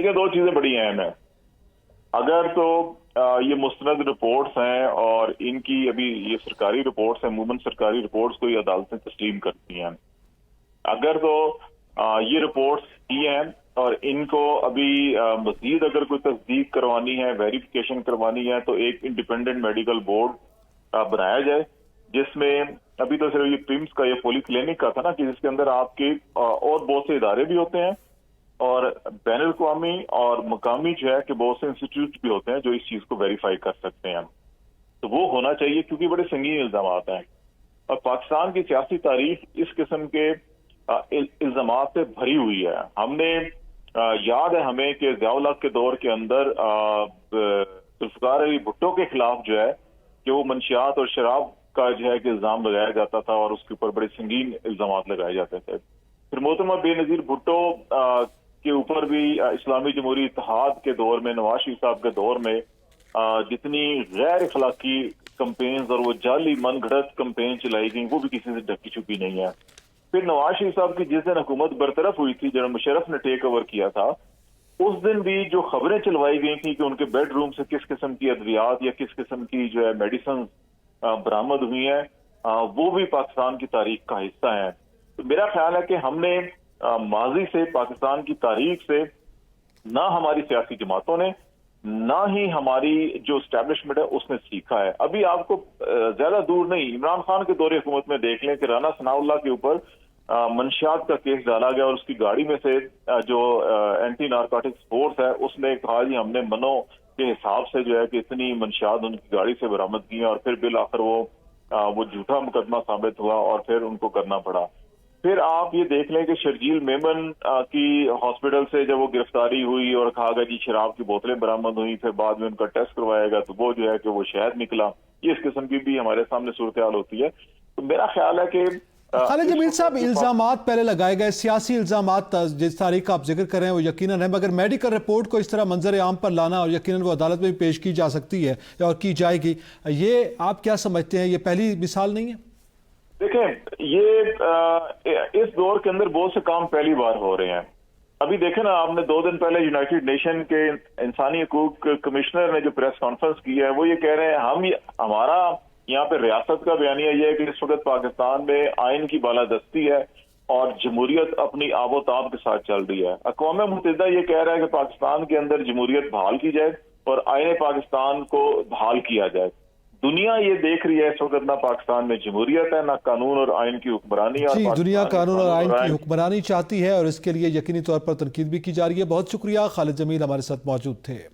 देखिए, दो चीजें बड़ी अहम है। अगर तो ये मुस्तनद रिपोर्ट्स हैं और इनकी अभी ये सरकारी रिपोर्ट्स हैं, अमूमन सरकारी रिपोर्ट्स को ये अदालतें तस्लीम करती हैं। अगर तो ये रिपोर्ट्स ही हैं और इनको अभी मजीद अगर कोई तस्दीक करवानी है, वेरिफिकेशन करवानी है, तो एक इंडिपेंडेंट मेडिकल बोर्ड बनाया जाए, जिसमें अभी तो सिर्फ ये प्रिम्स का, ये पॉली क्लिनिक का था ना, कि जिसके अंदर आपके और बहुत से इदारे भी होते हैं और बैन अल-अक़वामी और मकामी जो है कि बहुत से इंस्टीट्यूट भी होते हैं जो इस चीज को वेरीफाई कर सकते हैं। तो वो होना चाहिए, क्योंकि बड़े संगीन इल्जामात हैं और पाकिस्तान की सियासी तारीख इस किस्म के इल्जामात से भरी हुई है। हमने याद है हमें कि ज़िया-उल हक के दौर के अंदर जुल्फ़िकार अली भुट्टो के खिलाफ जो है कि वो मंशियात और शराब का जो है कि इल्जाम लगाया जाता था और उसके ऊपर बड़े संगीन इल्जामात लगाए जाते थे। फिर मोहतरमा बेनज़ीर भुट्टो के ऊपर भी इस्लामी जमहूरी इत्तेहाद के दौर में, नवाज शरीफ साहब के दौर में जितनी गैर अखलाकी कंपेन्स और वो जाली मन घड़त कंपेन चलाई गई, वो भी किसी से ढकी छुपी नहीं है। फिर नवाज शरीफ साहब की जिस दिन हुकूमत बरतरफ हुई थी, जनरल मुशर्रफ ने टेक ओवर किया था, उस दिन भी जो खबरें चलवाई गई थी कि उनके बेडरूम से किस किस्म की अद्वियात या किस किस्म की जो है मेडिसिन बरामद हुई हैं, वो भी पाकिस्तान की तारीख का हिस्सा है। तो मेरा ख्याल है कि हमने माजी से, पाकिस्तान की तारीख से, ना हमारी सियासी जमातों ने, ना ही हमारी जो स्टैब्लिशमेंट है उसने सीखा है। अभी आपको ज्यादा दूर नहीं, इमरान खान के दौरे हुकूमत में देख लें कि राना सनाउल्लाह के ऊपर मंशियात का केस डाला गया और उसकी गाड़ी में से जो एंटी नारकोटिक्स फोर्स है उसने कहा जी हमने मनो के हिसाब से जो है कि इतनी मंशियात उनकी गाड़ी से बरामद की और फिर बिल आखिर वो झूठा मुकदमा साबित हुआ और फिर उनको करना पड़ा। फिर आप ये देख लें कि शर्जील मेमन की हॉस्पिटल से जब वो गिरफ्तारी हुई और कहा गया जी शराब की बोतलें बरामद हुई, फिर बाद में उनका टेस्ट करवाएगा तो वो जो है कि वो शहद निकला। ये इस किस्म की भी हमारे सामने सूरत हाल होती है। तो मेरा ख्याल है कि खालिद जमील साहब, इल्जामात पहले लगाए गए, सियासी इल्जामात जिस तारीख का आप जिक्र कर रहे हैं वो यकीनन है, मगर मेडिकल रिपोर्ट को इस तरह मंजर आम पर लाना और यकीनन वो अदालत में भी पेश की जा सकती है और की जाएगी, ये आप क्या समझते हैं, ये पहली मिसाल नहीं है? देखें, ये इस दौर के अंदर बहुत से काम पहली बार हो रहे हैं। अभी देखें ना, आपने 2 दिन पहले यूनाइटेड नेशन के इंसानी हकूक कमिश्नर ने जो प्रेस कॉन्फ्रेंस की है, वो ये कह रहे हैं हमारा यहाँ पे रियासत का बयानिया ये है कि इस वक्त पाकिस्तान में आइन की बालादस्ती है और जमहूरियत अपनी आबोताब के साथ चल रही है। अक़वाम मुत्तहिदा ये कह रहा है कि पाकिस्तान के अंदर जमहूरियत बहाल की जाए और आइन पाकिस्तान को बहाल किया जाए। दुनिया ये देख रही है इस वक्त ना पाकिस्तान में जमहूरियत है, ना कानून और आइन की हुक्मरानी। जी, दुनिया कानून और आइन की हुक्मरानी चाहती है और इसके लिए यकीनी तौर पर तनकीद भी की जा रही है। बहुत शुक्रिया, खालिद जमील हमारे साथ मौजूद थे।